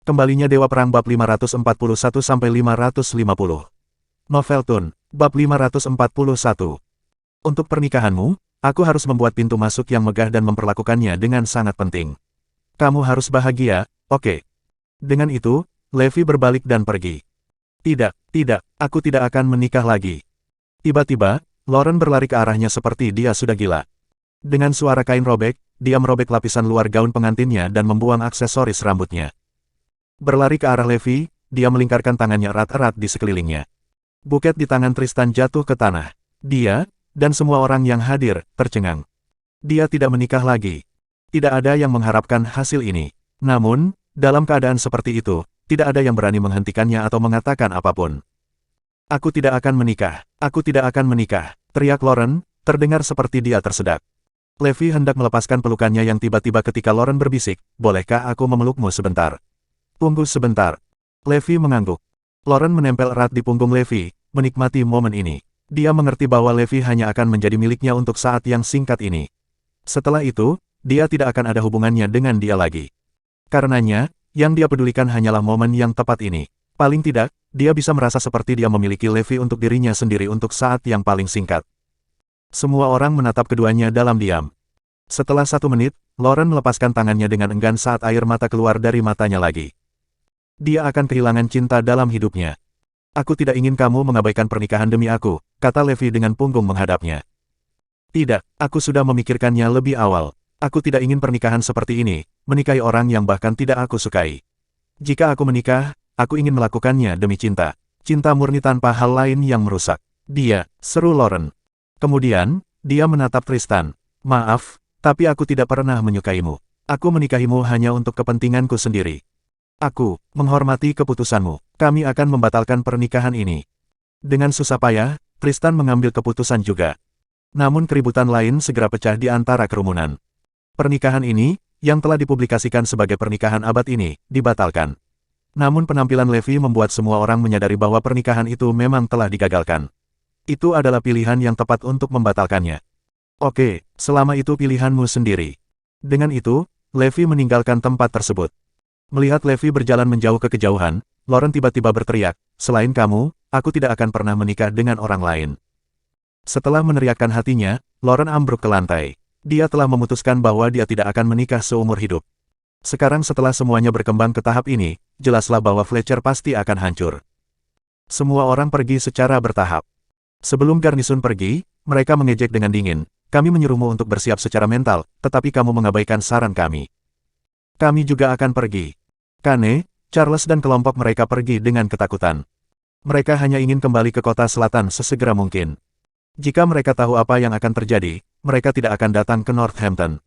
Kembalinya Dewa Perang bab 541-550. Novel Tun, bab 541. Untuk pernikahanmu, aku harus membuat pintu masuk yang megah dan memperlakukannya dengan sangat penting. Kamu harus bahagia, oke? Dengan itu, Levi berbalik dan pergi. Tidak, aku tidak akan menikah lagi. Tiba-tiba, Lauren berlari ke arahnya seperti dia sudah gila. Dengan suara kain robek, dia merobek lapisan luar gaun pengantinnya dan membuang aksesoris rambutnya. Berlari ke arah Levi, dia melingkarkan tangannya erat-erat di sekelilingnya. Buket di tangan Tristan jatuh ke tanah. Dia, dan semua orang yang hadir, tercengang. Dia tidak menikah lagi. Tidak ada yang mengharapkan hasil ini. Namun, dalam keadaan seperti itu, tidak ada yang berani menghentikannya atau mengatakan apapun. Aku tidak akan menikah, teriak Lauren, terdengar seperti dia tersedak. Levi hendak melepaskan pelukannya yang tiba-tiba ketika Lauren berbisik, bolehkah aku memelukmu sebentar? Tunggu sebentar. Levi mengangguk. Lauren menempel erat di punggung Levi, menikmati momen ini. Dia mengerti bahwa Levi hanya akan menjadi miliknya untuk saat yang singkat ini. Setelah itu, dia tidak akan ada hubungannya dengan dia lagi. Karenanya, yang dia pedulikan hanyalah momen yang tepat ini. Paling tidak, dia bisa merasa seperti dia memiliki Levi untuk dirinya sendiri untuk saat yang paling singkat. Semua orang menatap keduanya dalam diam. Setelah 1 menit, Lauren melepaskan tangannya dengan enggan saat air mata keluar dari matanya lagi. Dia akan kehilangan cinta dalam hidupnya. Aku tidak ingin kamu mengabaikan pernikahan demi aku, kata Levi dengan punggung menghadapnya. Tidak, aku sudah memikirkannya lebih awal. Aku tidak ingin pernikahan seperti ini, menikahi orang yang bahkan tidak aku sukai. Jika aku menikah, aku ingin melakukannya demi cinta. Cinta murni tanpa hal lain yang merusak. Dia, seru Lauren. Kemudian, dia menatap Tristan. Maaf, tapi aku tidak pernah menyukaimu. Aku menikahimu hanya untuk kepentinganku sendiri. Aku menghormati keputusanmu. Kami akan membatalkan pernikahan ini. Dengan susah payah, Tristan mengambil keputusan juga. Namun keributan lain segera pecah di antara kerumunan. Pernikahan ini, yang telah dipublikasikan sebagai pernikahan abad ini, dibatalkan. Namun penampilan Levi membuat semua orang menyadari bahwa pernikahan itu memang telah digagalkan. Itu adalah pilihan yang tepat untuk membatalkannya. Oke, selama itu pilihanmu sendiri. Dengan itu, Levi meninggalkan tempat tersebut. Melihat Levi berjalan menjauh ke kejauhan, Lauren tiba-tiba berteriak, "Selain kamu, aku tidak akan pernah menikah dengan orang lain." Setelah meneriakkan hatinya, Lauren ambruk ke lantai. Dia telah memutuskan bahwa dia tidak akan menikah seumur hidup. Sekarang setelah semuanya berkembang ke tahap ini, jelaslah bahwa Fletcher pasti akan hancur. Semua orang pergi secara bertahap. Sebelum garnisun pergi, mereka mengejek dengan dingin, "Kami menyuruhmu untuk bersiap secara mental, tetapi kamu mengabaikan saran kami. Kami juga akan pergi." Kane, Charles dan kelompok mereka pergi dengan ketakutan. Mereka hanya ingin kembali ke kota selatan sesegera mungkin. Jika mereka tahu apa yang akan terjadi, mereka tidak akan datang ke Northampton.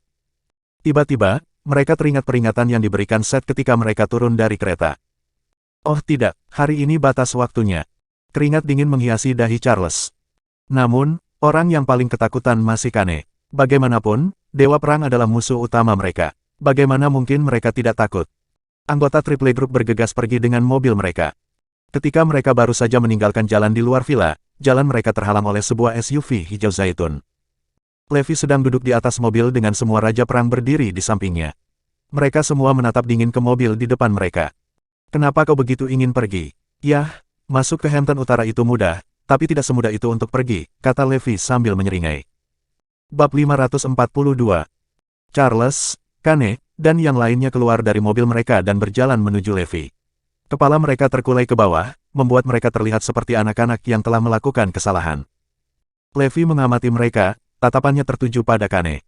Tiba-tiba, mereka teringat peringatan yang diberikan Seth ketika mereka turun dari kereta. Oh tidak, hari ini batas waktunya. Keringat dingin menghiasi dahi Charles. Namun, orang yang paling ketakutan masih Kane. Bagaimanapun, Dewa Perang adalah musuh utama mereka. Bagaimana mungkin mereka tidak takut? Anggota Triple Group bergegas pergi dengan mobil mereka. Ketika mereka baru saja meninggalkan jalan di luar villa, jalan mereka terhalang oleh sebuah SUV hijau zaitun. Levi sedang duduk di atas mobil dengan semua Raja Perang berdiri di sampingnya. Mereka semua menatap dingin ke mobil di depan mereka. "Kenapa kau begitu ingin pergi?" "Yah, masuk ke Hampton Utara itu mudah, tapi tidak semudah itu untuk pergi," kata Levi sambil menyeringai. Bab 542. Charles, Kane, dan yang lainnya keluar dari mobil mereka dan berjalan menuju Levi. Kepala mereka terkulai ke bawah, membuat mereka terlihat seperti anak-anak yang telah melakukan kesalahan. Levi mengamati mereka, tatapannya tertuju pada Kane.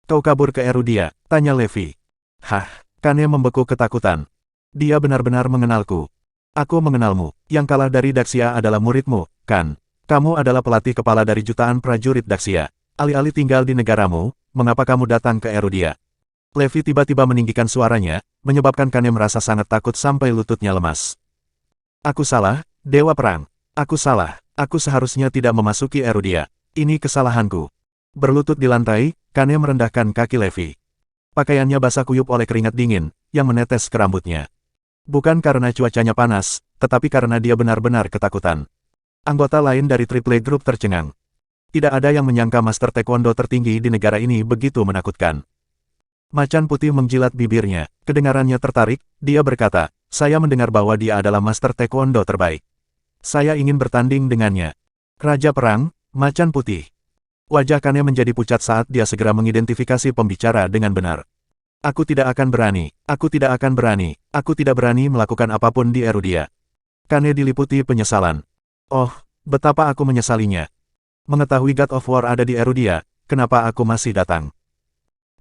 "Kau kabur ke Erudia?" tanya Levi. "Hah?" Kane membekuk ketakutan. "Dia benar-benar mengenalku." "Aku mengenalmu. Yang kalah dari Daxia adalah muridmu, kan? Kamu adalah pelatih kepala dari jutaan prajurit Daxia. Alih-alih tinggal di negaramu, mengapa kamu datang ke Erudia?" Levi tiba-tiba meninggikan suaranya, menyebabkan Kane merasa sangat takut sampai lututnya lemas. "Aku salah, Dewa Perang. Aku salah. Aku seharusnya tidak memasuki Erudia. Ini kesalahanku." Berlutut di lantai, Kane merendahkan kaki Levi. Pakaiannya basah kuyup oleh keringat dingin, yang menetes ke rambutnya. Bukan karena cuacanya panas, tetapi karena dia benar-benar ketakutan. Anggota lain dari Triple Group tercengang. Tidak ada yang menyangka Master Taekwondo tertinggi di negara ini begitu menakutkan. Macan putih menjilat bibirnya, kedengarannya tertarik, dia berkata, Saya mendengar bahwa dia adalah Master Taekwondo terbaik. Saya ingin bertanding dengannya. Raja Perang, Macan Putih. Wajah Kane menjadi pucat saat dia segera mengidentifikasi pembicara dengan benar. Aku tidak akan berani, aku tidak akan berani, aku tidak berani melakukan apapun di Erudia. Kane diliputi penyesalan. Oh, betapa aku menyesalinya. Mengetahui God of War ada di Erudia, kenapa aku masih datang?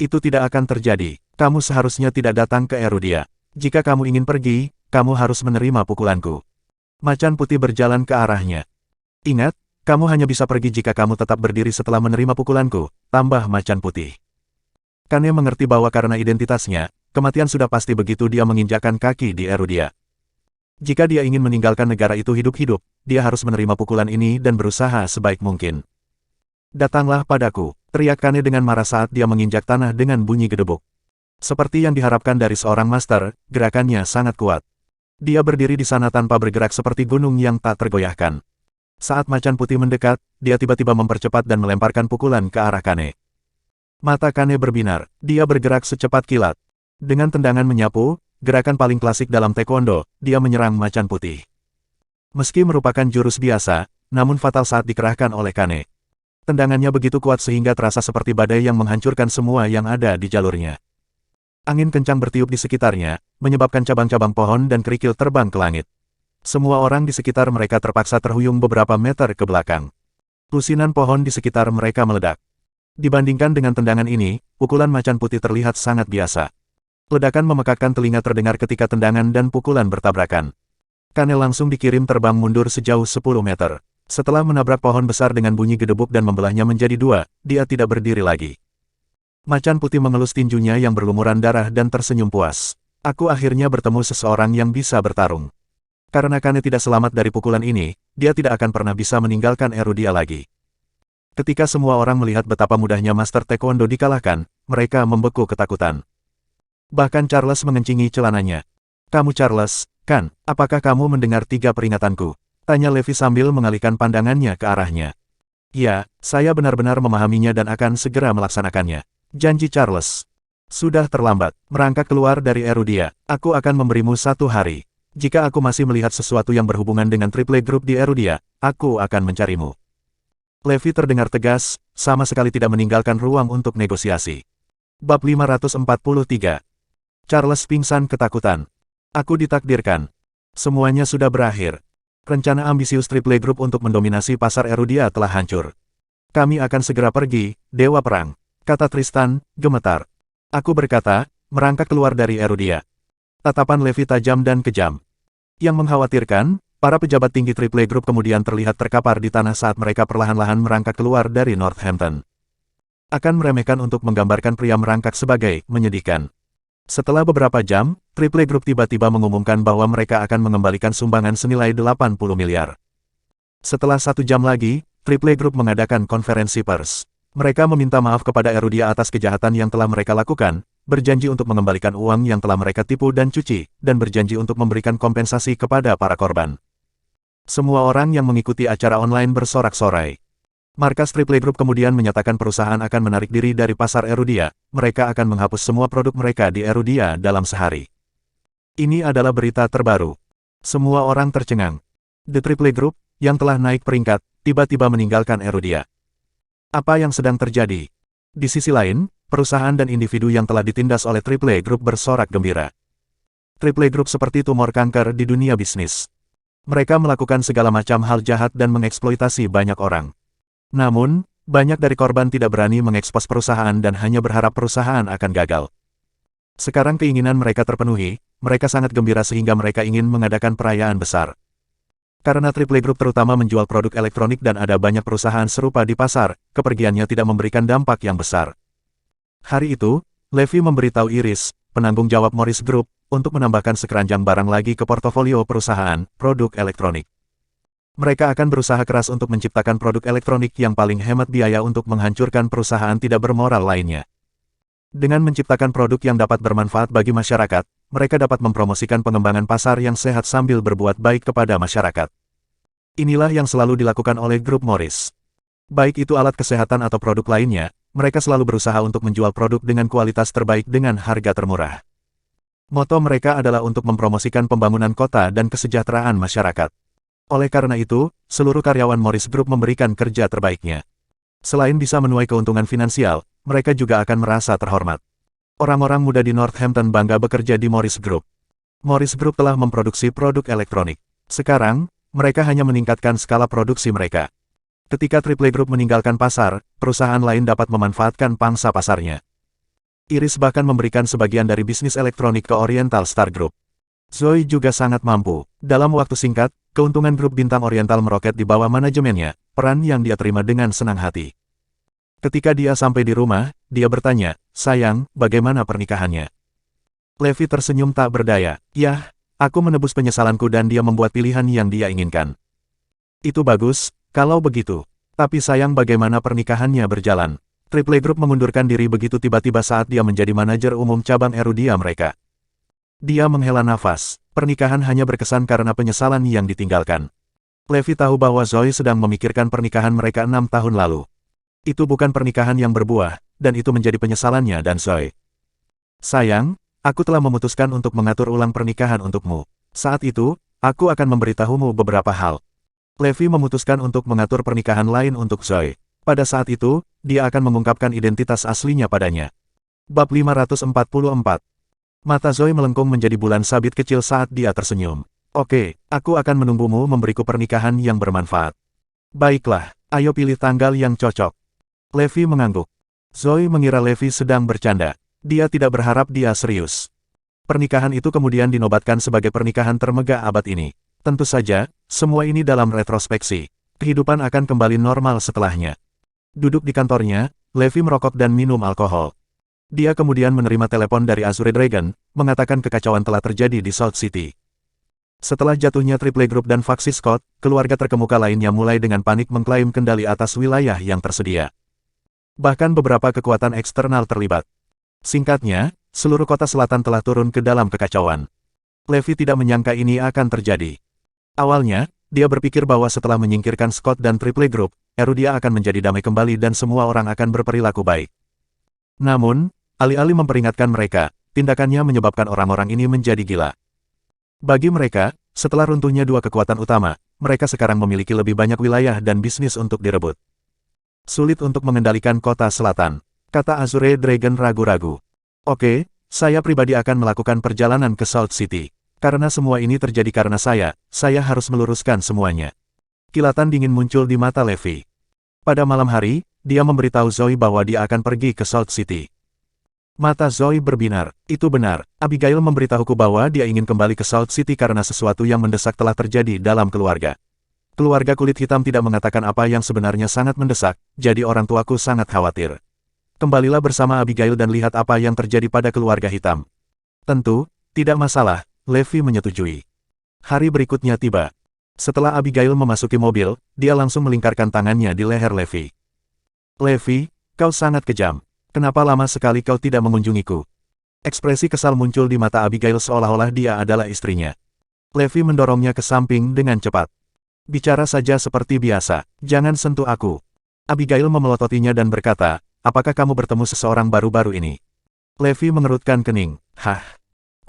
Itu tidak akan terjadi, kamu seharusnya tidak datang ke Erudia. Jika kamu ingin pergi, kamu harus menerima pukulanku. Macan Putih berjalan ke arahnya. Ingat, kamu hanya bisa pergi jika kamu tetap berdiri setelah menerima pukulanku, tambah Macan Putih. Kane mengerti bahwa karena identitasnya, kematian sudah pasti begitu dia menginjakkan kaki di Erudia. Jika dia ingin meninggalkan negara itu hidup-hidup, dia harus menerima pukulan ini dan berusaha sebaik mungkin. Datanglah padaku, teriak Kane dengan marah saat dia menginjak tanah dengan bunyi gedebuk. Seperti yang diharapkan dari seorang master, gerakannya sangat kuat. Dia berdiri di sana tanpa bergerak seperti gunung yang tak tergoyahkan. Saat Macan Putih mendekat, dia tiba-tiba mempercepat dan melemparkan pukulan ke arah Kane. Mata Kane berbinar, dia bergerak secepat kilat. Dengan tendangan menyapu, gerakan paling klasik dalam taekwondo, dia menyerang Macan Putih. Meski merupakan jurus biasa, namun fatal saat dikerahkan oleh Kane. Tendangannya begitu kuat sehingga terasa seperti badai yang menghancurkan semua yang ada di jalurnya. Angin kencang bertiup di sekitarnya, menyebabkan cabang-cabang pohon dan kerikil terbang ke langit. Semua orang di sekitar mereka terpaksa terhuyung beberapa meter ke belakang. Lusinan pohon di sekitar mereka meledak. Dibandingkan dengan tendangan ini, pukulan Macan Putih terlihat sangat biasa. Ledakan memekakkan telinga terdengar ketika tendangan dan pukulan bertabrakan. Kane langsung dikirim terbang mundur sejauh 10 meter. Setelah menabrak pohon besar dengan bunyi gedebuk dan membelahnya menjadi dua, dia tidak berdiri lagi. Macan Putih mengelus tinjunya yang berlumuran darah dan tersenyum puas. Aku akhirnya bertemu seseorang yang bisa bertarung. Karena Kane tidak selamat dari pukulan ini, dia tidak akan pernah bisa meninggalkan Erudia lagi. Ketika semua orang melihat betapa mudahnya Master Taekwondo dikalahkan, mereka membeku ketakutan. Bahkan Charles mengencingi celananya. Kamu Charles, kan? Apakah kamu mendengar 3 peringatanku? Tanya Levi sambil mengalihkan pandangannya ke arahnya. Ya, saya benar-benar memahaminya dan akan segera melaksanakannya. Janji Charles. Sudah terlambat, merangkak keluar dari Erudia. Aku akan memberimu 1 hari. Jika aku masih melihat sesuatu yang berhubungan dengan Triple Group di Erudia, aku akan mencarimu. Levi terdengar tegas, sama sekali tidak meninggalkan ruang untuk negosiasi. Bab 543. Charles pingsan ketakutan. Aku ditakdirkan. Semuanya sudah berakhir. Rencana ambisius Triple Group untuk mendominasi pasar Erudia telah hancur. Kami akan segera pergi, Dewa Perang. Kata Tristan, gemetar. Aku berkata, merangkak keluar dari Erudia. Tatapan Levi tajam dan kejam. Yang mengkhawatirkan, para pejabat tinggi Triple Group kemudian terlihat terkapar di tanah saat mereka perlahan-lahan merangkak keluar dari Northampton. Akan meremehkan untuk menggambarkan pria merangkak sebagai menyedihkan. Setelah beberapa jam, Triple Group tiba-tiba mengumumkan bahwa mereka akan mengembalikan sumbangan senilai 80 miliar. Setelah 1 jam lagi, Triple Group mengadakan konferensi pers. Mereka meminta maaf kepada Erudia atas kejahatan yang telah mereka lakukan, berjanji untuk mengembalikan uang yang telah mereka tipu dan cuci, dan berjanji untuk memberikan kompensasi kepada para korban. Semua orang yang mengikuti acara online bersorak-sorai. Markas Triple Group kemudian menyatakan perusahaan akan menarik diri dari pasar Erudia, mereka akan menghapus semua produk mereka di Erudia dalam sehari. Ini adalah berita terbaru. Semua orang tercengang. The Triple Group, yang telah naik peringkat, tiba-tiba meninggalkan Erudia. Apa yang sedang terjadi? Di sisi lain, perusahaan dan individu yang telah ditindas oleh Triple Group bersorak gembira. Triple Group seperti tumor kanker di dunia bisnis. Mereka melakukan segala macam hal jahat dan mengeksploitasi banyak orang. Namun, banyak dari korban tidak berani mengekspos perusahaan dan hanya berharap perusahaan akan gagal. Sekarang keinginan mereka terpenuhi, mereka sangat gembira sehingga mereka ingin mengadakan perayaan besar. Karena Triple Group terutama menjual produk elektronik dan ada banyak perusahaan serupa di pasar, kepergiannya tidak memberikan dampak yang besar. Hari itu, Levi memberitahu Iris, penanggung jawab Morris Group, untuk menambahkan sekeranjang barang lagi ke portofolio perusahaan, produk elektronik. Mereka akan berusaha keras untuk menciptakan produk elektronik yang paling hemat biaya untuk menghancurkan perusahaan tidak bermoral lainnya. Dengan menciptakan produk yang dapat bermanfaat bagi masyarakat, mereka dapat mempromosikan pengembangan pasar yang sehat sambil berbuat baik kepada masyarakat. Inilah yang selalu dilakukan oleh grup Morris. Baik itu alat kesehatan atau produk lainnya, mereka selalu berusaha untuk menjual produk dengan kualitas terbaik dengan harga termurah. Moto mereka adalah untuk mempromosikan pembangunan kota dan kesejahteraan masyarakat. Oleh karena itu, seluruh karyawan Morris Group memberikan kerja terbaiknya. Selain bisa menuai keuntungan finansial, mereka juga akan merasa terhormat. Orang-orang muda di Northampton bangga bekerja di Morris Group. Morris Group telah memproduksi produk elektronik. Sekarang, mereka hanya meningkatkan skala produksi mereka. Ketika Triple Group meninggalkan pasar, perusahaan lain dapat memanfaatkan pangsa pasarnya. Iris bahkan memberikan sebagian dari bisnis elektronik ke Oriental Star Group. Zoe juga sangat mampu. Dalam waktu singkat, keuntungan grup bintang Oriental meroket di bawah manajemennya, peran yang dia terima dengan senang hati. Ketika dia sampai di rumah, dia bertanya, "Sayang, bagaimana pernikahannya?" Levi tersenyum tak berdaya. "Yah, aku menebus penyesalanku dan dia membuat pilihan yang dia inginkan." "Itu bagus, kalau begitu. Tapi sayang bagaimana pernikahannya berjalan." Triple Group mengundurkan diri begitu tiba-tiba saat dia menjadi manajer umum cabang Erudia mereka. Dia menghela nafas. Pernikahan hanya berkesan karena penyesalan yang ditinggalkan. Levi tahu bahwa Zoe sedang memikirkan pernikahan mereka 6 tahun lalu. Itu bukan pernikahan yang berbuah, dan itu menjadi penyesalannya dan Zoe. "Sayang, aku telah memutuskan untuk mengatur ulang pernikahan untukmu. Saat itu, aku akan memberitahumu beberapa hal." Levi memutuskan untuk mengatur pernikahan lain untuk Zoe. Pada saat itu, dia akan mengungkapkan identitas aslinya padanya. Bab 544. Mata Zoe melengkung menjadi bulan sabit kecil saat dia tersenyum. "Oke, aku akan menunggumu memberiku pernikahan yang bermanfaat." "Baiklah, ayo pilih tanggal yang cocok." Levi mengangguk. Zoe mengira Levi sedang bercanda. Dia tidak berharap dia serius. Pernikahan itu kemudian dinobatkan sebagai pernikahan termegah abad ini. Tentu saja, semua ini dalam retrospeksi. Kehidupan akan kembali normal setelahnya. Duduk di kantornya, Levi merokok dan minum alkohol. Dia kemudian menerima telepon dari Azure Dragon, mengatakan kekacauan telah terjadi di South City. Setelah jatuhnya Triple Group dan faksi Scott, keluarga terkemuka lainnya mulai dengan panik mengklaim kendali atas wilayah yang tersedia. Bahkan beberapa kekuatan eksternal terlibat. Singkatnya, seluruh kota selatan telah turun ke dalam kekacauan. Levi tidak menyangka ini akan terjadi. Awalnya, dia berpikir bahwa setelah menyingkirkan Scott dan Triple Group, Erudia akan menjadi damai kembali dan semua orang akan berperilaku baik. Namun, alih-alih memperingatkan mereka, tindakannya menyebabkan orang-orang ini menjadi gila. Bagi mereka, setelah runtuhnya dua kekuatan utama, mereka sekarang memiliki lebih banyak wilayah dan bisnis untuk direbut. "Sulit untuk mengendalikan kota selatan," kata Azure Dragon ragu-ragu. "Oke, saya pribadi akan melakukan perjalanan ke South City. Karena semua ini terjadi karena saya harus meluruskan semuanya." Kilatan dingin muncul di mata Levi. Pada malam hari, dia memberitahu Zoe bahwa dia akan pergi ke South City. Mata Zoe berbinar. "Itu benar, Abigail memberitahuku bahwa dia ingin kembali ke South City karena sesuatu yang mendesak telah terjadi dalam keluarga. Keluarga kulit hitam tidak mengatakan apa yang sebenarnya sangat mendesak, jadi orang tuaku sangat khawatir. Kembalilah bersama Abigail dan lihat apa yang terjadi pada keluarga hitam." "Tentu, tidak masalah," Levi menyetujui. Hari berikutnya tiba. Setelah Abigail memasuki mobil, dia langsung melingkarkan tangannya di leher Levi. "Levi, kau sangat kejam. Kenapa lama sekali kau tidak mengunjungiku?" Ekspresi kesal muncul di mata Abigail seolah-olah dia adalah istrinya. Levi mendorongnya ke samping dengan cepat. "Bicara saja seperti biasa, jangan sentuh aku." Abigail memelototinya dan berkata, "Apakah kamu bertemu seseorang baru-baru ini?" Levi mengerutkan kening. "Hah?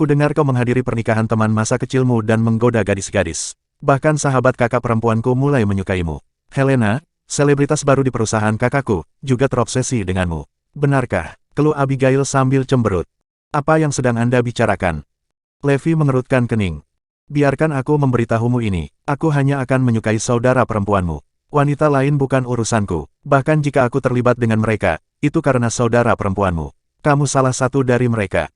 Kudengar kau menghadiri pernikahan teman masa kecilmu dan menggoda gadis-gadis. Bahkan sahabat kakak perempuanku mulai menyukaimu. Helena, selebritas baru di perusahaan kakakku, juga terobsesi denganmu. Benarkah?" keluh Abigail sambil cemberut. "Apa yang sedang Anda bicarakan?" Levi mengerutkan kening. "Biarkan aku memberitahumu ini, aku hanya akan menyukai saudara perempuanmu. Wanita lain bukan urusanku, bahkan jika aku terlibat dengan mereka, itu karena saudara perempuanmu. Kamu salah satu dari mereka."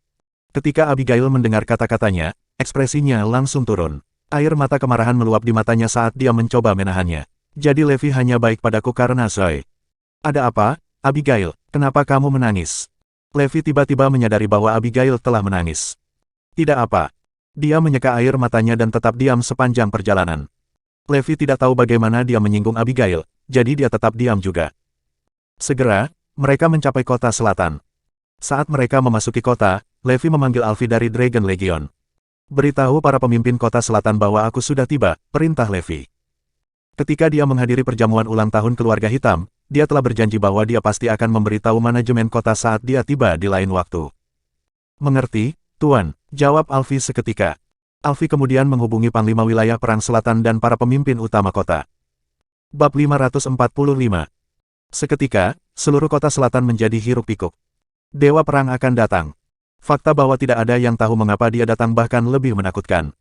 Ketika Abigail mendengar kata-katanya, ekspresinya langsung turun. Air mata kemarahan meluap di matanya saat dia mencoba menahannya. "Jadi Levi hanya baik padaku karena Zoe." "Ada apa, Abigail? Kenapa kamu menangis?" Levi tiba-tiba menyadari bahwa Abigail telah menangis. "Tidak apa." Dia menyeka air matanya dan tetap diam sepanjang perjalanan. Levi tidak tahu bagaimana dia menyinggung Abigail, jadi dia tetap diam juga. Segera, mereka mencapai kota selatan. Saat mereka memasuki kota, Levi memanggil Alfie dari Dragon Legion. "Beritahu para pemimpin kota selatan bahwa aku sudah tiba," perintah Levi. Ketika dia menghadiri perjamuan ulang tahun keluarga hitam, dia telah berjanji bahwa dia pasti akan memberitahu manajemen kota saat dia tiba di lain waktu. "Mengerti, Tuan, jawab Alfie seketika. Alfie kemudian menghubungi Panglima Wilayah Perang Selatan dan para pemimpin utama kota. Bab 545. Seketika, seluruh kota selatan menjadi hiruk-pikuk. Dewa Perang akan datang. Fakta bahwa tidak ada yang tahu mengapa dia datang bahkan lebih menakutkan.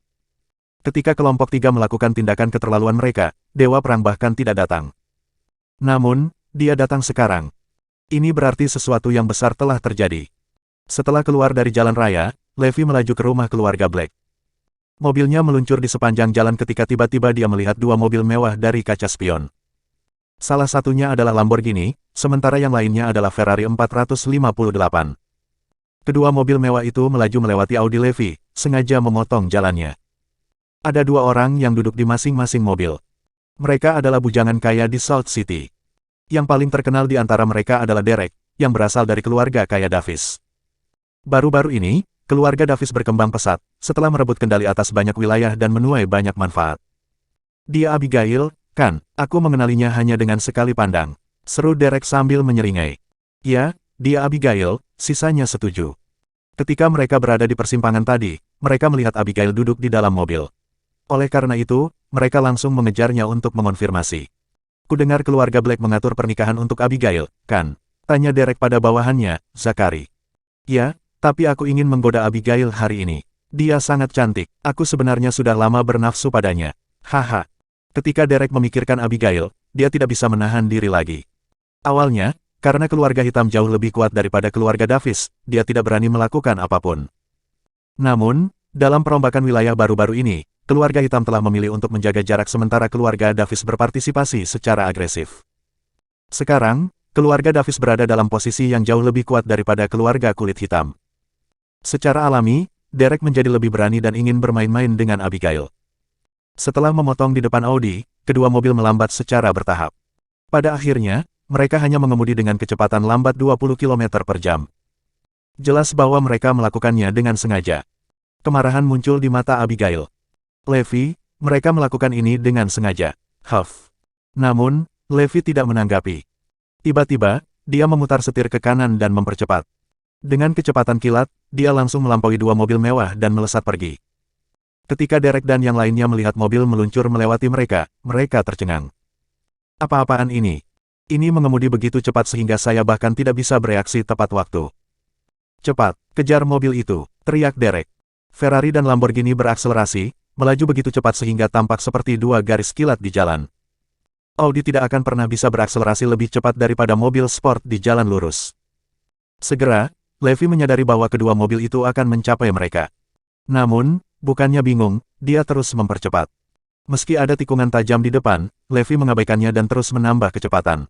Ketika kelompok 3 melakukan tindakan keterlaluan mereka, Dewa Perang bahkan tidak datang. Namun, dia datang sekarang. Ini berarti sesuatu yang besar telah terjadi. Setelah keluar dari jalan raya, Levi melaju ke rumah keluarga Black. Mobilnya meluncur di sepanjang jalan ketika tiba-tiba dia melihat dua mobil mewah dari kaca spion. Salah satunya adalah Lamborghini, sementara yang lainnya adalah Ferrari 458. Kedua mobil mewah itu melaju melewati Audi Levi, sengaja memotong jalannya. Ada dua orang yang duduk di masing-masing mobil. Mereka adalah bujangan kaya di Salt City. Yang paling terkenal di antara mereka adalah Derek, yang berasal dari keluarga kaya Davis. Baru-baru ini, keluarga Davis berkembang pesat, setelah merebut kendali atas banyak wilayah dan menuai banyak manfaat. Dia Abigail, kan, aku mengenalinya hanya dengan sekali pandang. Seru Derek sambil menyeringai. Ya, dia Abigail, sisanya setuju. Ketika mereka berada di persimpangan tadi, mereka melihat Abigail duduk di dalam mobil. Oleh karena itu, mereka langsung mengejarnya untuk mengonfirmasi. Kudengar keluarga Black mengatur pernikahan untuk Abigail, kan? Tanya Derek pada bawahannya, Zachary. Ya, tapi aku ingin menggoda Abigail hari ini. Dia sangat cantik, aku sebenarnya sudah lama bernafsu padanya. Haha. Ketika Derek memikirkan Abigail, dia tidak bisa menahan diri lagi. Awalnya, karena keluarga hitam jauh lebih kuat daripada keluarga Davis, dia tidak berani melakukan apapun. Namun, dalam perombakan wilayah baru-baru ini, keluarga hitam telah memilih untuk menjaga jarak sementara keluarga Davis berpartisipasi secara agresif. Sekarang, keluarga Davis berada dalam posisi yang jauh lebih kuat daripada keluarga kulit hitam. Secara alami, Derek menjadi lebih berani dan ingin bermain-main dengan Abigail. Setelah memotong di depan Audi, kedua mobil melambat secara bertahap. Pada akhirnya, mereka hanya mengemudi dengan kecepatan lambat 20 km per jam. Jelas bahwa mereka melakukannya dengan sengaja. Kemarahan muncul di mata Abigail. Levi, mereka melakukan ini dengan sengaja. Huff. Namun, Levi tidak menanggapi. Tiba-tiba, dia memutar setir ke kanan dan mempercepat. Dengan kecepatan kilat, dia langsung melampaui dua mobil mewah dan melesat pergi. Ketika Derek dan yang lainnya melihat mobil meluncur melewati mereka, mereka tercengang. Apa-apaan ini? Ini mengemudi begitu cepat sehingga saya bahkan tidak bisa bereaksi tepat waktu. Cepat, kejar mobil itu, teriak Derek. Ferrari dan Lamborghini berakselerasi, melaju begitu cepat sehingga tampak seperti dua garis kilat di jalan. Audi tidak akan pernah bisa berakselerasi lebih cepat daripada mobil sport di jalan lurus. Segera, Levi menyadari bahwa kedua mobil itu akan mencapai mereka. Namun, bukannya bingung, dia terus mempercepat. Meski ada tikungan tajam di depan, Levi mengabaikannya dan terus menambah kecepatan.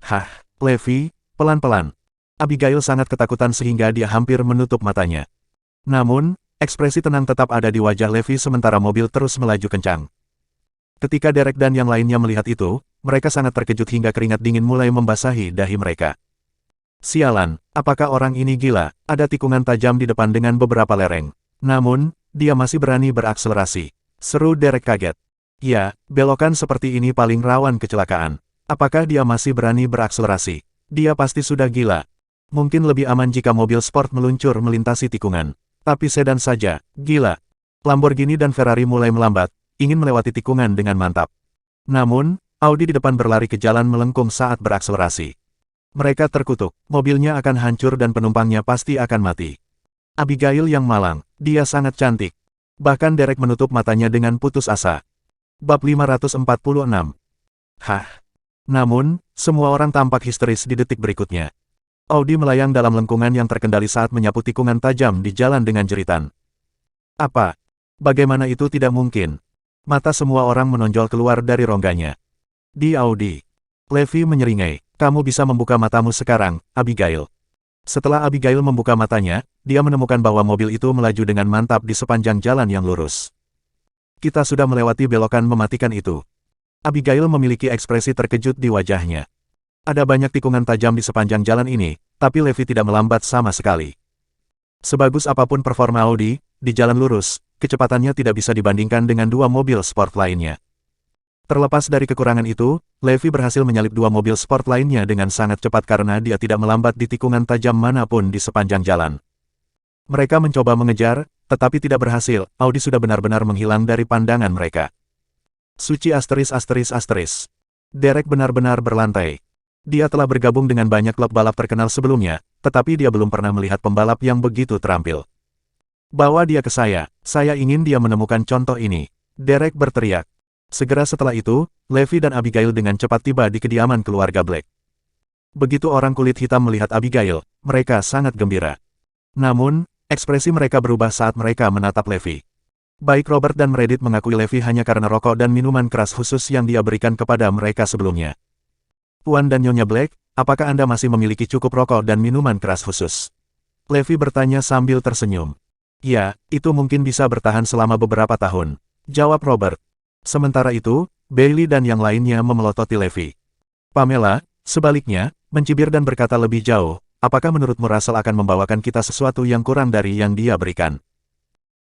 Hah, Levi, pelan-pelan. Abigail sangat ketakutan sehingga dia hampir menutup matanya. Namun, ekspresi tenang tetap ada di wajah Levi sementara mobil terus melaju kencang. Ketika Derek dan yang lainnya melihat itu, mereka sangat terkejut hingga keringat dingin mulai membasahi dahi mereka. Sialan, apakah orang ini gila? Ada tikungan tajam di depan dengan beberapa lereng. Namun, dia masih berani berakselerasi. Seru Derek kaget. Ya, belokan seperti ini paling rawan kecelakaan. Apakah dia masih berani berakselerasi? Dia pasti sudah gila. Mungkin lebih aman jika mobil sport meluncur melintasi tikungan. Tapi sedan saja, gila. Lamborghini dan Ferrari mulai melambat, ingin melewati tikungan dengan mantap. Namun, Audi di depan berlari ke jalan melengkung saat berakselerasi. Mereka terkutuk, mobilnya akan hancur dan penumpangnya pasti akan mati. Abigail yang malang, dia sangat cantik. Bahkan Derek menutup matanya dengan putus asa. Bab 546. Hah. Namun, semua orang tampak histeris di detik berikutnya. Audi melayang dalam lengkungan yang terkendali saat menyapu tikungan tajam di jalan dengan jeritan. Apa? Bagaimana itu tidak mungkin? Mata semua orang menonjol keluar dari rongganya. Di Audi. Levi menyeringai. Kamu bisa membuka matamu sekarang, Abigail. Setelah Abigail membuka matanya, dia menemukan bahwa mobil itu melaju dengan mantap di sepanjang jalan yang lurus. Kita sudah melewati belokan mematikan itu. Abigail memiliki ekspresi terkejut di wajahnya. Ada banyak tikungan tajam di sepanjang jalan ini, tapi Levi tidak melambat sama sekali. Sebagus apapun performa Audi, di jalan lurus, kecepatannya tidak bisa dibandingkan dengan dua mobil sport lainnya. Terlepas dari kekurangan itu, Levi berhasil menyalip dua mobil sport lainnya dengan sangat cepat karena dia tidak melambat di tikungan tajam manapun di sepanjang jalan. Mereka mencoba mengejar, tetapi tidak berhasil. Audi sudah benar-benar menghilang dari pandangan mereka. Suci asteris asteris asteris. Derek benar-benar berlantai. Dia telah bergabung dengan banyak klub balap terkenal sebelumnya, tetapi dia belum pernah melihat pembalap yang begitu terampil. Bawa dia ke saya ingin dia menemukan contoh ini. Derek berteriak. Segera setelah itu, Levi dan Abigail dengan cepat tiba di kediaman keluarga Black. Begitu orang kulit hitam melihat Abigail, mereka sangat gembira. Namun, ekspresi mereka berubah saat mereka menatap Levi. Baik Robert dan Meredith mengakui Levi hanya karena rokok dan minuman keras khusus yang dia berikan kepada mereka sebelumnya. Tuan dan Nyonya Black, apakah Anda masih memiliki cukup rokok dan minuman keras khusus? Levi bertanya sambil tersenyum. Ya, itu mungkin bisa bertahan selama beberapa tahun, jawab Robert. Sementara itu, Bailey dan yang lainnya memelototi Levi. Pamela, sebaliknya, mencibir dan berkata lebih jauh, apakah menurutmu Russell akan membawakan kita sesuatu yang kurang dari yang dia berikan?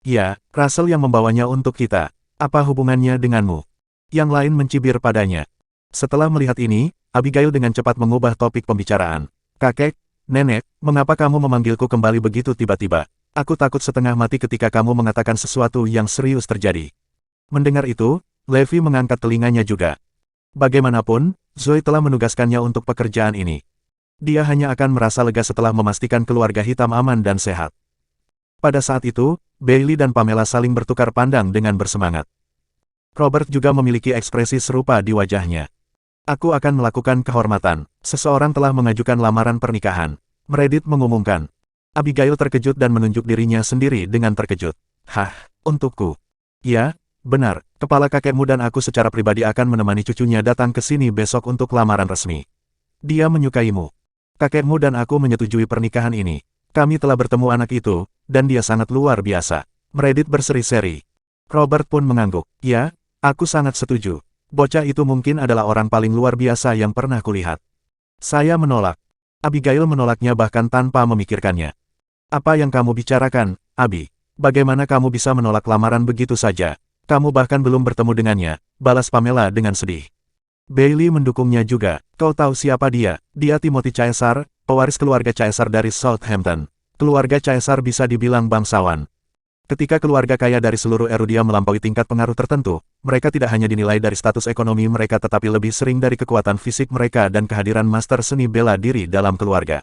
Ya, Russell yang membawanya untuk kita. Apa hubungannya denganmu? Yang lain mencibir padanya. Setelah melihat ini, Abigail dengan cepat mengubah topik pembicaraan. Kakek, nenek, mengapa kamu memanggilku kembali begitu tiba-tiba? Aku takut setengah mati ketika kamu mengatakan sesuatu yang serius terjadi. Mendengar itu, Levi mengangkat telinganya juga. Bagaimanapun, Zoe telah menugaskannya untuk pekerjaan ini. Dia hanya akan merasa lega setelah memastikan keluarga hitam aman dan sehat. Pada saat itu, Bailey dan Pamela saling bertukar pandang dengan bersemangat. Robert juga memiliki ekspresi serupa di wajahnya. Aku akan melakukan kehormatan. Seseorang telah mengajukan lamaran pernikahan. Meredith mengumumkan. Abigail terkejut dan menunjuk dirinya sendiri dengan terkejut. Hah, untukku? Ya, benar. Kepala kakekmu dan aku secara pribadi akan menemani cucunya datang ke sini besok untuk lamaran resmi. Dia menyukaimu. Kakekmu dan aku menyetujui pernikahan ini. Kami telah bertemu anak itu, dan dia sangat luar biasa. Meredith berseri-seri. Robert pun mengangguk. Ya, aku sangat setuju. Bocah itu mungkin adalah orang paling luar biasa yang pernah kulihat. Saya menolak. Abigail menolaknya bahkan tanpa memikirkannya. Apa yang kamu bicarakan, Abi? Bagaimana kamu bisa menolak lamaran begitu saja? Kamu bahkan belum bertemu dengannya, balas Pamela dengan sedih. Bailey mendukungnya juga. Kau tahu siapa dia? Dia Timothy Caesar, pewaris keluarga Caesar dari Southampton. Keluarga Caesar bisa dibilang bangsawan. Ketika keluarga kaya dari seluruh Erudia melampaui tingkat pengaruh tertentu, mereka tidak hanya dinilai dari status ekonomi mereka tetapi lebih sering dari kekuatan fisik mereka dan kehadiran master seni bela diri dalam keluarga.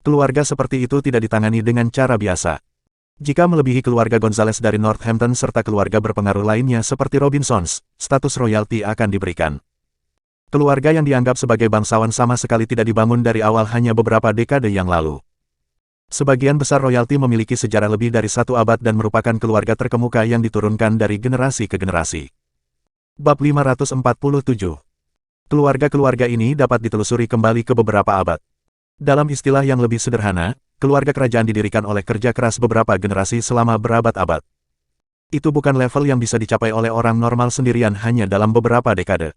Keluarga seperti itu tidak ditangani dengan cara biasa. Jika melebihi keluarga Gonzales dari Northampton serta keluarga berpengaruh lainnya seperti Robinsons, status royalti akan diberikan. Keluarga yang dianggap sebagai bangsawan sama sekali tidak dibangun dari awal hanya beberapa dekade yang lalu. Sebagian besar royalti memiliki sejarah lebih dari 1 abad dan merupakan keluarga terkemuka yang diturunkan dari generasi ke generasi. Bab 547. Keluarga-keluarga ini dapat ditelusuri kembali ke beberapa abad. Dalam istilah yang lebih sederhana, keluarga kerajaan didirikan oleh kerja keras beberapa generasi selama berabad-abad. Itu bukan level yang bisa dicapai oleh orang normal sendirian hanya dalam beberapa dekade.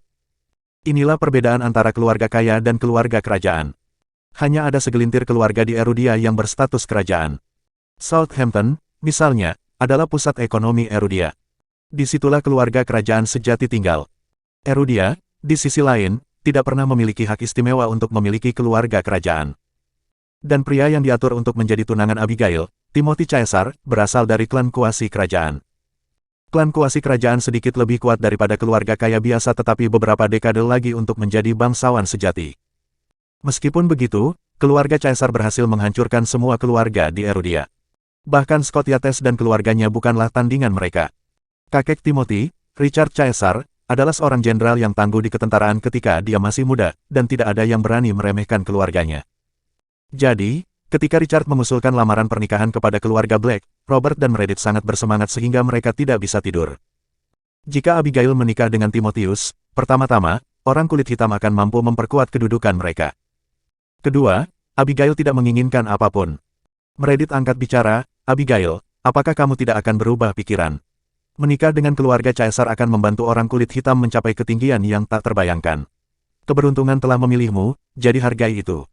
Inilah perbedaan antara keluarga kaya dan keluarga kerajaan. Hanya ada segelintir keluarga di Erudia yang berstatus kerajaan. Southampton, misalnya, adalah pusat ekonomi Erudia. Disitulah keluarga kerajaan sejati tinggal. Erudia, di sisi lain, tidak pernah memiliki hak istimewa untuk memiliki keluarga kerajaan. Dan pria yang diatur untuk menjadi tunangan Abigail, Timothy Caesar, berasal dari klan kuasi kerajaan. Klan kuasi kerajaan sedikit lebih kuat daripada keluarga kaya biasa tetapi beberapa dekade lagi untuk menjadi bangsawan sejati. Meskipun begitu, keluarga Caesar berhasil menghancurkan semua keluarga di Erudia. Bahkan Scott Yates dan keluarganya bukanlah tandingan mereka. Kakek Timothy, Richard Caesar, adalah seorang jenderal yang tangguh di ketentaraan ketika dia masih muda, dan tidak ada yang berani meremehkan keluarganya. Jadi, ketika Richard mengusulkan lamaran pernikahan kepada keluarga Black, Robert dan Meredith sangat bersemangat sehingga mereka tidak bisa tidur. Jika Abigail menikah dengan Timotius, pertama-tama, orang kulit hitam akan mampu memperkuat kedudukan mereka. Kedua, Abigail tidak menginginkan apapun. Meredith angkat bicara, Abigail, apakah kamu tidak akan berubah pikiran? Menikah dengan keluarga Caesar akan membantu orang kulit hitam mencapai ketinggian yang tak terbayangkan. Keberuntungan telah memilihmu, jadi hargai itu.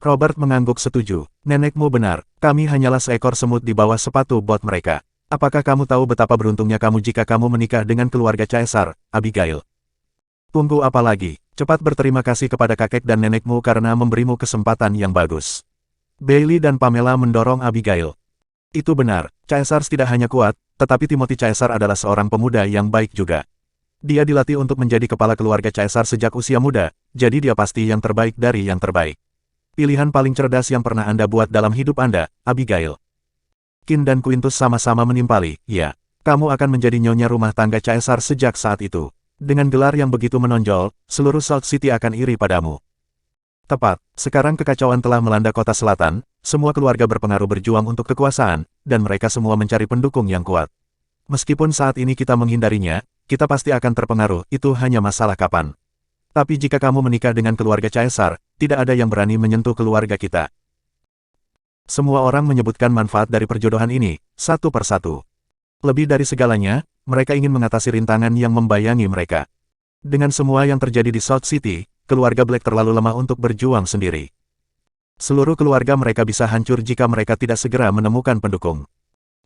Robert mengangguk setuju. Nenekmu benar, kami hanyalah seekor semut di bawah sepatu bot mereka. Apakah kamu tahu betapa beruntungnya kamu jika kamu menikah dengan keluarga Caesar, Abigail? Tunggu apa lagi? Cepat berterima kasih kepada kakek dan nenekmu karena memberimu kesempatan yang bagus. Bailey dan Pamela mendorong Abigail. Itu benar, Caesar tidak hanya kuat, tetapi Timothy Caesar adalah seorang pemuda yang baik juga. Dia dilatih untuk menjadi kepala keluarga Caesar sejak usia muda, jadi dia pasti yang terbaik dari yang terbaik. Pilihan paling cerdas yang pernah Anda buat dalam hidup Anda, Abigail. Qin dan Quintus sama-sama menimpali, ya. Kamu akan menjadi nyonya rumah tangga Caesar sejak saat itu. Dengan gelar yang begitu menonjol, seluruh Salt City akan iri padamu. Tepat, sekarang kekacauan telah melanda kota selatan, semua keluarga berpengaruh berjuang untuk kekuasaan, dan mereka semua mencari pendukung yang kuat. Meskipun saat ini kita menghindarinya, kita pasti akan terpengaruh, itu hanya masalah kapan. Tapi jika kamu menikah dengan keluarga Caesar, tidak ada yang berani menyentuh keluarga kita. Semua orang menyebutkan manfaat dari perjodohan ini, satu persatu. Lebih dari segalanya, mereka ingin mengatasi rintangan yang membayangi mereka. Dengan semua yang terjadi di Salt City, keluarga Black terlalu lemah untuk berjuang sendiri. Seluruh keluarga mereka bisa hancur jika mereka tidak segera menemukan pendukung.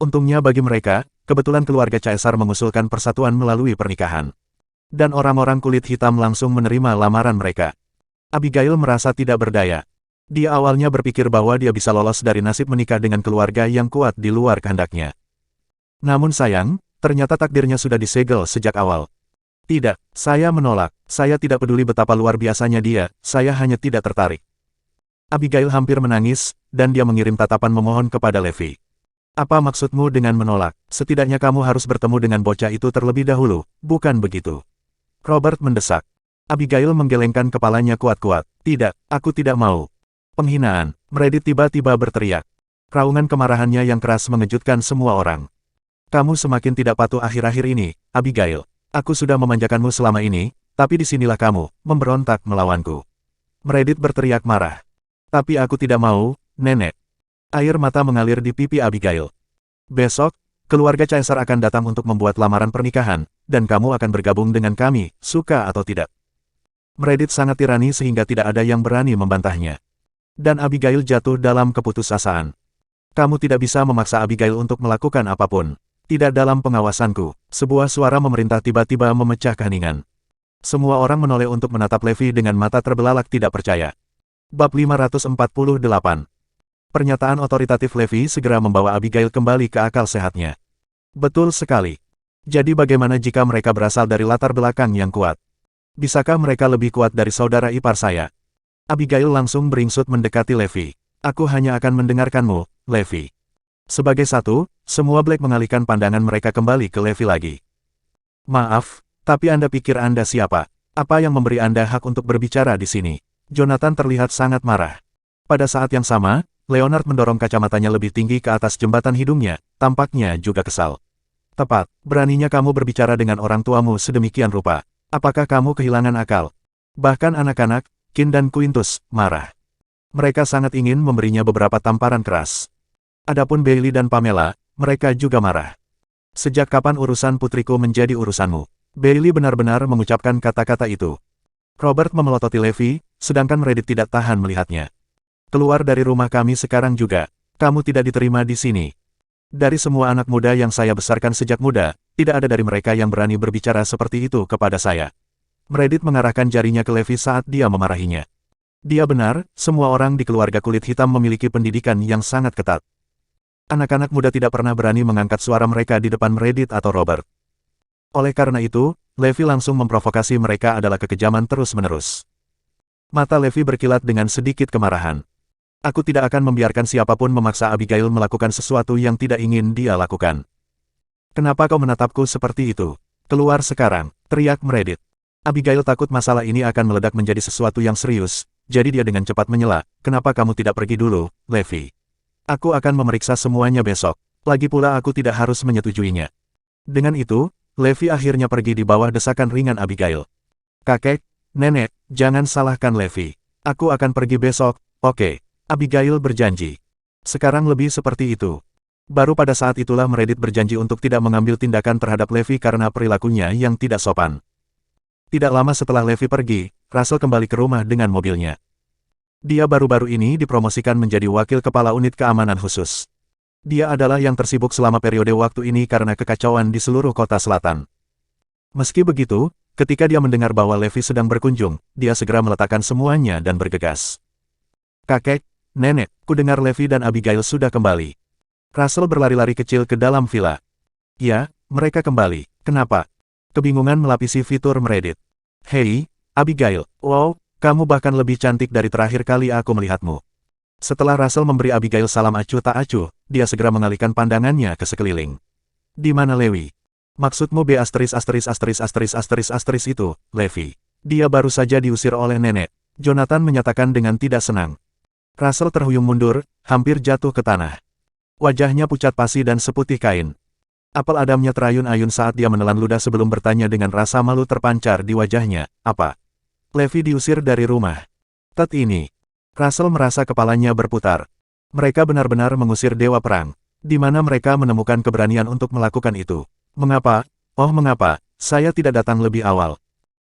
Untungnya bagi mereka, kebetulan keluarga Caesar mengusulkan persatuan melalui pernikahan. Dan orang-orang kulit hitam langsung menerima lamaran mereka. Abigail merasa tidak berdaya. Dia awalnya berpikir bahwa dia bisa lolos dari nasib menikah dengan keluarga yang kuat di luar kehendaknya. Namun sayang, ternyata takdirnya sudah disegel sejak awal. Tidak, saya menolak. Saya tidak peduli betapa luar biasanya dia, saya hanya tidak tertarik. Abigail hampir menangis, dan dia mengirim tatapan memohon kepada Levi. Apa maksudmu dengan menolak? Setidaknya kamu harus bertemu dengan bocah itu terlebih dahulu, bukan begitu? Robert mendesak. Abigail menggelengkan kepalanya kuat-kuat. Tidak, aku tidak mau. Penghinaan, Meredith tiba-tiba berteriak. Raungan kemarahannya yang keras mengejutkan semua orang. Kamu semakin tidak patuh akhir-akhir ini, Abigail. Aku sudah memanjakanmu selama ini, tapi disinilah kamu, memberontak melawanku. Meredith berteriak marah. Tapi aku tidak mau, Nenek. Air mata mengalir di pipi Abigail. Besok, keluarga Caesar akan datang untuk membuat lamaran pernikahan, dan kamu akan bergabung dengan kami, suka atau tidak. Meredith sangat tirani sehingga tidak ada yang berani membantahnya. Dan Abigail jatuh dalam keputusasaan. Kamu tidak bisa memaksa Abigail untuk melakukan apapun. Tidak dalam pengawasanku, sebuah suara memerintah tiba-tiba memecah keheningan. Semua orang menoleh untuk menatap Levi dengan mata terbelalak tidak percaya. Bab 548. Pernyataan otoritatif Levi segera membawa Abigail kembali ke akal sehatnya. Betul sekali. Jadi bagaimana jika mereka berasal dari latar belakang yang kuat? Bisakah mereka lebih kuat dari saudara ipar saya? Abigail langsung beringsut mendekati Levi. Aku hanya akan mendengarkanmu, Levi. Sebagai satu, semua Black mengalihkan pandangan mereka kembali ke Levi lagi. Maaf, tapi Anda pikir Anda siapa? Apa yang memberi Anda hak untuk berbicara di sini? Jonathan terlihat sangat marah. Pada saat yang sama, Leonard mendorong kacamatanya lebih tinggi ke atas jembatan hidungnya, tampaknya juga kesal. Tepat, beraninya kamu berbicara dengan orang tuamu sedemikian rupa. Apakah kamu kehilangan akal? Bahkan anak-anak, Qin dan Quintus, marah. Mereka sangat ingin memberinya beberapa tamparan keras. Adapun Bailey dan Pamela, mereka juga marah. Sejak kapan urusan putriku menjadi urusanmu? Bailey benar-benar mengucapkan kata-kata itu. Robert memelototi Levi, sedangkan Meredith tidak tahan melihatnya. Keluar dari rumah kami sekarang juga. Kamu tidak diterima di sini. Dari semua anak muda yang saya besarkan sejak muda, tidak ada dari mereka yang berani berbicara seperti itu kepada saya. Meredith mengarahkan jarinya ke Levi saat dia memarahinya. Dia benar, semua orang di keluarga kulit hitam memiliki pendidikan yang sangat ketat. Anak-anak muda tidak pernah berani mengangkat suara mereka di depan Meredith atau Robert. Oleh karena itu, Levi langsung memprovokasi mereka adalah kekejaman terus-menerus. Mata Levi berkilat dengan sedikit kemarahan. Aku tidak akan membiarkan siapapun memaksa Abigail melakukan sesuatu yang tidak ingin dia lakukan. Kenapa kau menatapku seperti itu? Keluar sekarang, teriak Meredith. Abigail takut masalah ini akan meledak menjadi sesuatu yang serius, jadi dia dengan cepat menyela, kenapa kamu tidak pergi dulu, Levi? Aku akan memeriksa semuanya besok. Lagi pula aku tidak harus menyetujuinya. Dengan itu, Levi akhirnya pergi di bawah desakan ringan Abigail. Kakek, nenek, jangan salahkan Levi. Aku akan pergi besok, oke. Abigail berjanji. Sekarang lebih seperti itu. Baru pada saat itulah Meredith berjanji untuk tidak mengambil tindakan terhadap Levi karena perilakunya yang tidak sopan. Tidak lama setelah Levi pergi, Russell kembali ke rumah dengan mobilnya. Dia baru-baru ini dipromosikan menjadi wakil kepala unit keamanan khusus. Dia adalah yang tersibuk selama periode waktu ini karena kekacauan di seluruh kota selatan. Meski begitu, ketika dia mendengar bahwa Levi sedang berkunjung, dia segera meletakkan semuanya dan bergegas. Kakek, nenek, ku dengar Levi dan Abigail sudah kembali. Russell berlari-lari kecil ke dalam villa. Ya, mereka kembali. Kenapa? Kebingungan melapisi fitur Reddit. Hei, Abigail. Wow, kamu bahkan lebih cantik dari terakhir kali aku melihatmu. Setelah Russell memberi Abigail salam acuh tak acuh, dia segera mengalihkan pandangannya ke sekeliling. Di mana Levi? Maksudmu B*** itu, Levi. Dia baru saja diusir oleh nenek. Jonathan menyatakan dengan tidak senang. Russell terhuyung mundur, hampir jatuh ke tanah. Wajahnya pucat pasi dan seputih kain. Apel Adamnya terayun-ayun saat dia menelan ludah sebelum bertanya dengan rasa malu terpancar di wajahnya, apa? Levi diusir dari rumah. Tet ini. Russell merasa kepalanya berputar. Mereka benar-benar mengusir Dewa Perang. Di mana mereka menemukan keberanian untuk melakukan itu? Mengapa? Oh mengapa, saya tidak datang lebih awal?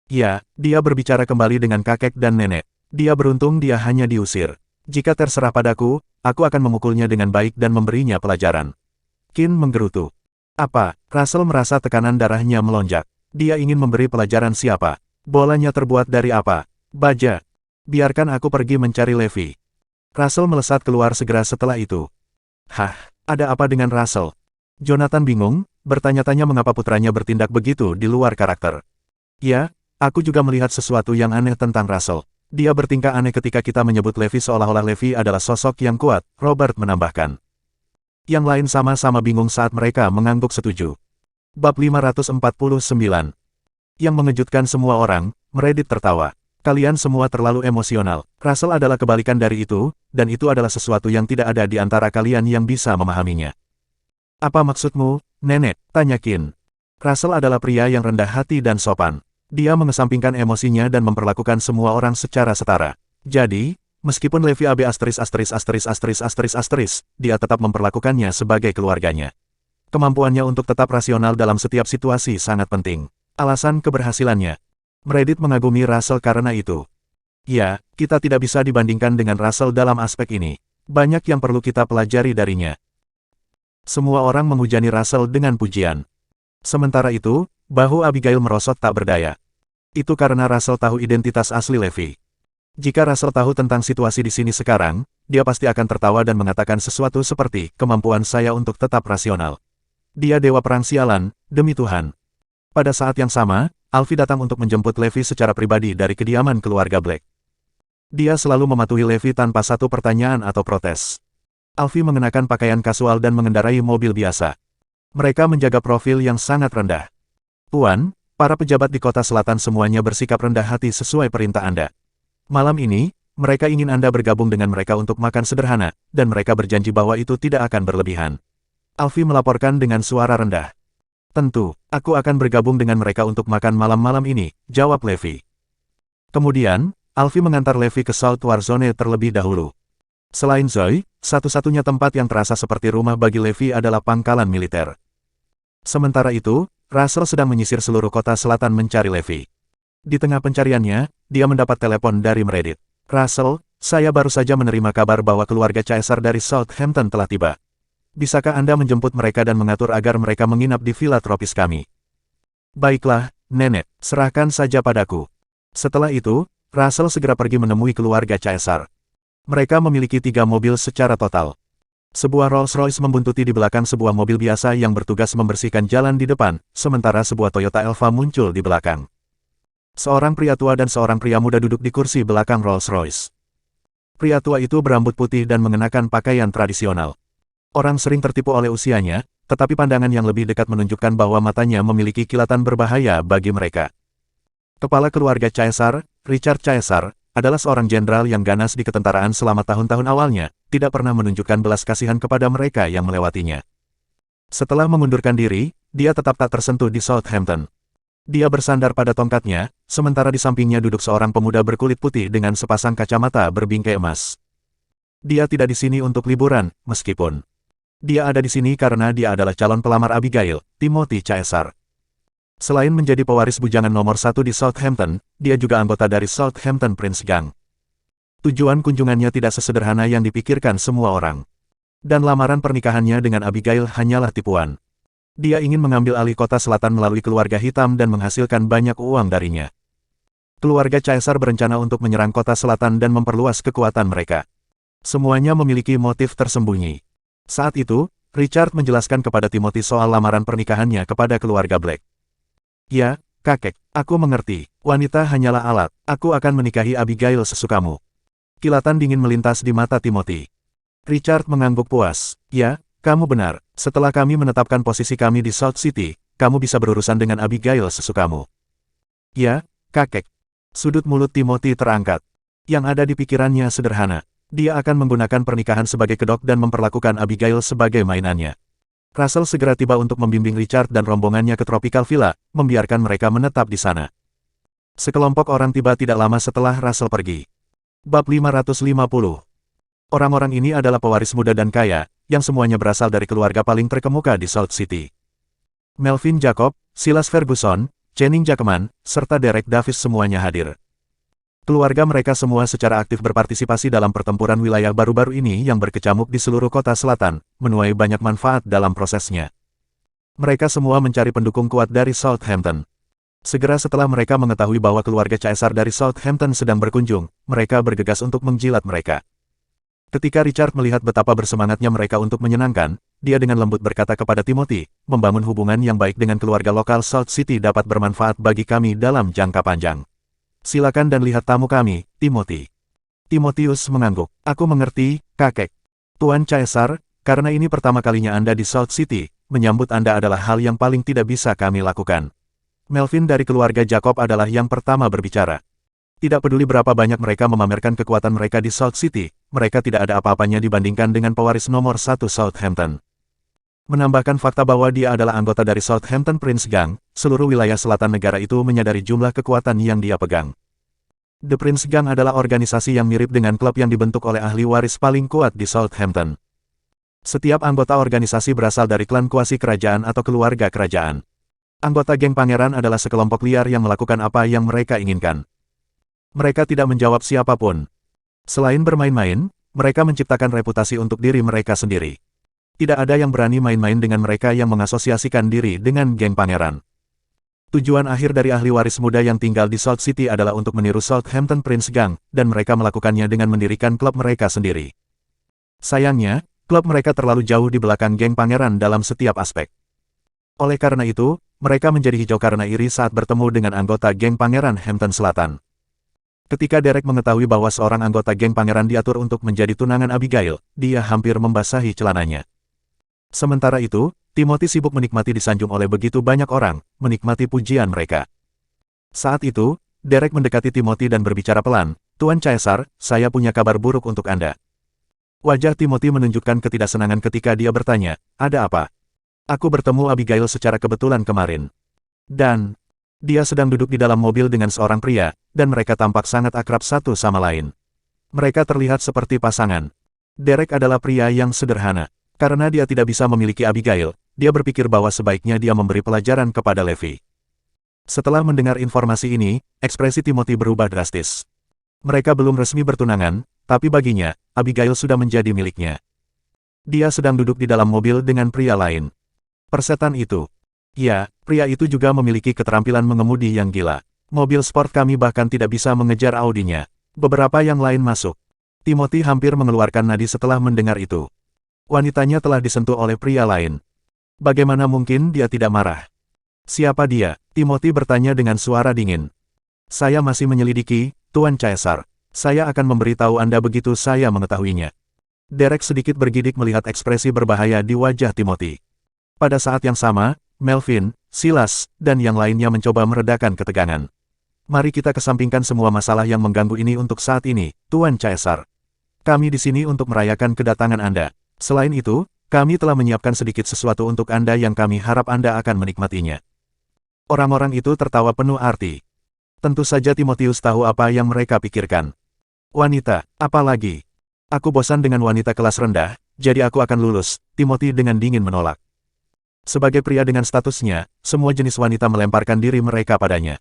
Ya, dia berbicara kembali dengan kakek dan nenek. Dia beruntung dia hanya diusir. Jika terserah padaku, aku akan memukulnya dengan baik dan memberinya pelajaran. Qin menggerutu. Apa? Russell merasa tekanan darahnya melonjak. Dia ingin memberi pelajaran siapa? Bolanya terbuat dari apa? Baja. Biarkan aku pergi mencari Levi. Russell melesat keluar segera setelah itu. Hah, ada apa dengan Russell? Jonathan bingung, bertanya-tanya mengapa putranya bertindak begitu di luar karakter. Ya, aku juga melihat sesuatu yang aneh tentang Russell. Dia bertingkah aneh ketika kita menyebut Levi seolah-olah Levi adalah sosok yang kuat, Robert menambahkan. Yang lain sama-sama bingung saat mereka mengangguk setuju. Bab 549. Yang mengejutkan semua orang, Reddit tertawa. Kalian semua terlalu emosional. Russell adalah kebalikan dari itu, dan itu adalah sesuatu yang tidak ada di antara kalian yang bisa memahaminya. Apa maksudmu, nenek? Tanya Qin. Russell adalah pria yang rendah hati dan sopan. Dia mengesampingkan emosinya dan memperlakukan semua orang secara setara. Jadi, meskipun Levi AB dia tetap memperlakukannya sebagai keluarganya. Kemampuannya untuk tetap rasional dalam setiap situasi sangat penting. Alasan keberhasilannya. Reddit mengagumi Russell karena itu. Ya, kita tidak bisa dibandingkan dengan Russell dalam aspek ini. Banyak yang perlu kita pelajari darinya. Semua orang menghujani Russell dengan pujian. Sementara itu, bahu Abigail merosot tak berdaya. Itu karena Russell tahu identitas asli Levi. Jika Russell tahu tentang situasi di sini sekarang, dia pasti akan tertawa dan mengatakan sesuatu seperti, kemampuan saya untuk tetap rasional. Dia dewa perang sialan, demi Tuhan. Pada saat yang sama, Alfie datang untuk menjemput Levi secara pribadi dari kediaman keluarga Black. Dia selalu mematuhi Levi tanpa satu pertanyaan atau protes. Alfie mengenakan pakaian kasual dan mengendarai mobil biasa. Mereka menjaga profil yang sangat rendah. Tuan, para pejabat di kota selatan semuanya bersikap rendah hati sesuai perintah Anda. Malam ini, mereka ingin Anda bergabung dengan mereka untuk makan sederhana, dan mereka berjanji bahwa itu tidak akan berlebihan. Alfie melaporkan dengan suara rendah. Tentu, aku akan bergabung dengan mereka untuk makan malam-malam ini, jawab Levi. Kemudian, Alfie mengantar Levi ke South War Zone terlebih dahulu. Selain Zoe, satu-satunya tempat yang terasa seperti rumah bagi Levi adalah pangkalan militer. Sementara itu, Russell sedang menyisir seluruh kota selatan mencari Levi. Di tengah pencariannya, dia mendapat telepon dari Reddit. Russell, saya baru saja menerima kabar bahwa keluarga Caesar dari Southampton telah tiba. Bisakah Anda menjemput mereka dan mengatur agar mereka menginap di villa tropis kami? Baiklah, nenek, serahkan saja padaku. Setelah itu, Russell segera pergi menemui keluarga Caesar. Mereka memiliki 3 mobil secara total. Sebuah Rolls-Royce membuntuti di belakang sebuah mobil biasa yang bertugas membersihkan jalan di depan, sementara sebuah Toyota Elva muncul di belakang. Seorang pria tua dan seorang pria muda duduk di kursi belakang Rolls-Royce. Pria tua itu berambut putih dan mengenakan pakaian tradisional. Orang sering tertipu oleh usianya, tetapi pandangan yang lebih dekat menunjukkan bahwa matanya memiliki kilatan berbahaya bagi mereka. Kepala keluarga Caesar, Richard Caesar, adalah seorang jenderal yang ganas di ketentaraan selama tahun-tahun awalnya, tidak pernah menunjukkan belas kasihan kepada mereka yang melewatinya. Setelah mengundurkan diri, dia tetap tak tersentuh di Southampton. Dia bersandar pada tongkatnya, sementara di sampingnya duduk seorang pemuda berkulit putih dengan sepasang kacamata berbingkai emas. Dia tidak di sini untuk liburan, meskipun dia ada di sini karena dia adalah calon pelamar Abigail, Timothy Caesar. Selain menjadi pewaris bujangan nomor 1 di Southampton, dia juga anggota dari Southampton Prince Gang. Tujuan kunjungannya tidak sesederhana yang dipikirkan semua orang. Dan lamaran pernikahannya dengan Abigail hanyalah tipuan. Dia ingin mengambil alih kota selatan melalui keluarga hitam dan menghasilkan banyak uang darinya. Keluarga Caesar berencana untuk menyerang kota selatan dan memperluas kekuatan mereka. Semuanya memiliki motif tersembunyi. Saat itu, Richard menjelaskan kepada Timothy soal lamaran pernikahannya kepada keluarga Black. Ya, kakek, aku mengerti. Wanita hanyalah alat. Aku akan menikahi Abigail sesukamu. Kilatan dingin melintas di mata Timothy. Richard mengangguk puas. Ya, kamu benar. Setelah kami menetapkan posisi kami di South City, kamu bisa berurusan dengan Abigail sesukamu. Ya, kakek. Sudut mulut Timothy terangkat. Yang ada di pikirannya sederhana. Dia akan menggunakan pernikahan sebagai kedok dan memperlakukan Abigail sebagai mainannya. Russell segera tiba untuk membimbing Richard dan rombongannya ke Tropical Villa, membiarkan mereka menetap di sana. Sekelompok orang tiba tidak lama setelah Russell pergi. Bab 550. Orang-orang ini adalah pewaris muda dan kaya, yang semuanya berasal dari keluarga paling terkemuka di South City. Melvin Jacob, Silas Ferguson, Channing Jackman, serta Derek Davis semuanya hadir. Keluarga mereka semua secara aktif berpartisipasi dalam pertempuran wilayah baru-baru ini yang berkecamuk di seluruh kota selatan, menuai banyak manfaat dalam prosesnya. Mereka semua mencari pendukung kuat dari Southampton. Segera setelah mereka mengetahui bahwa keluarga Caesar dari Southampton sedang berkunjung, mereka bergegas untuk menjilat mereka. Ketika Richard melihat betapa bersemangatnya mereka untuk menyenangkan, dia dengan lembut berkata kepada Timothy, membangun hubungan yang baik dengan keluarga lokal South City dapat bermanfaat bagi kami dalam jangka panjang. Silakan dan lihat tamu kami, Timothy. Timotius mengangguk. Aku mengerti, kakek. Tuan Caesar, karena ini pertama kalinya Anda di South City, menyambut Anda adalah hal yang paling tidak bisa kami lakukan. Melvin dari keluarga Jacob adalah yang pertama berbicara. Tidak peduli berapa banyak mereka memamerkan kekuatan mereka di South City, mereka tidak ada apa-apanya dibandingkan dengan pewaris nomor 1 Southampton. Menambahkan fakta bahwa dia adalah anggota dari Southampton Prince Gang, seluruh wilayah selatan negara itu menyadari jumlah kekuatan yang dia pegang. The Prince Gang adalah organisasi yang mirip dengan klub yang dibentuk oleh ahli waris paling kuat di Southampton. Setiap anggota organisasi berasal dari klan kuasi kerajaan atau keluarga kerajaan. Anggota geng pangeran adalah sekelompok liar yang melakukan apa yang mereka inginkan. Mereka tidak menjawab siapapun. Selain bermain-main, mereka menciptakan reputasi untuk diri mereka sendiri. Tidak ada yang berani main-main dengan mereka yang mengasosiasikan diri dengan geng pangeran. Tujuan akhir dari ahli waris muda yang tinggal di South City adalah untuk meniru Southampton Prince Gang, dan mereka melakukannya dengan mendirikan klub mereka sendiri. Sayangnya, klub mereka terlalu jauh di belakang geng pangeran dalam setiap aspek. Oleh karena itu, mereka menjadi hijau karena iri saat bertemu dengan anggota geng pangeran Hampton Selatan. Ketika Derek mengetahui bahwa seorang anggota geng pangeran diatur untuk menjadi tunangan Abigail, dia hampir membasahi celananya. Sementara itu, Timothy sibuk menikmati disanjung oleh begitu banyak orang, menikmati pujian mereka. Saat itu, Derek mendekati Timothy dan berbicara pelan, Tuan Caesar, saya punya kabar buruk untuk Anda. Wajah Timothy menunjukkan ketidaksenangan ketika dia bertanya, ada apa? Aku bertemu Abigail secara kebetulan kemarin. Dan, dia sedang duduk di dalam mobil dengan seorang pria, dan mereka tampak sangat akrab satu sama lain. Mereka terlihat seperti pasangan. Derek adalah pria yang sederhana. Karena dia tidak bisa memiliki Abigail, dia berpikir bahwa sebaiknya dia memberi pelajaran kepada Levi. Setelah mendengar informasi ini, ekspresi Timothy berubah drastis. Mereka belum resmi bertunangan, tapi baginya, Abigail sudah menjadi miliknya. Dia sedang duduk di dalam mobil dengan pria lain. Persetan itu. Ya, pria itu juga memiliki keterampilan mengemudi yang gila. Mobil sport kami bahkan tidak bisa mengejar Audinya. Beberapa yang lain masuk. Timothy hampir mengeluarkan nadi setelah mendengar itu. Wanitanya telah disentuh oleh pria lain. Bagaimana mungkin dia tidak marah? Siapa dia? Timothy bertanya dengan suara dingin. Saya masih menyelidiki, Tuan Caesar. Saya akan memberitahu Anda begitu saya mengetahuinya. Derek sedikit bergidik melihat ekspresi berbahaya di wajah Timothy. Pada saat yang sama, Melvin, Silas, dan yang lainnya mencoba meredakan ketegangan. Mari kita kesampingkan semua masalah yang mengganggu ini untuk saat ini, Tuan Caesar. Kami di sini untuk merayakan kedatangan Anda. Selain itu, kami telah menyiapkan sedikit sesuatu untuk Anda yang kami harap Anda akan menikmatinya. Orang-orang itu tertawa penuh arti. Tentu saja Timotius tahu apa yang mereka pikirkan. Wanita, apa lagi? Aku bosan dengan wanita kelas rendah, jadi aku akan lulus, Timothy dengan dingin menolak. Sebagai pria dengan statusnya, semua jenis wanita melemparkan diri mereka padanya.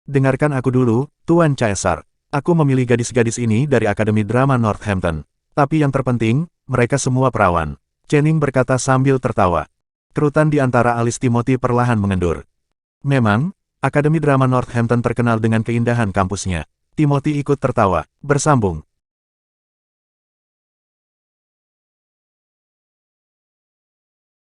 Dengarkan aku dulu, Tuan Caesar. Aku memilih gadis-gadis ini dari Akademi Drama Northampton. Tapi yang terpenting, mereka semua perawan. Channing berkata sambil tertawa. Kerutan di antara alis Timothy perlahan mengendur. Memang, Akademi Drama Northampton terkenal dengan keindahan kampusnya. Timothy ikut tertawa. Bersambung,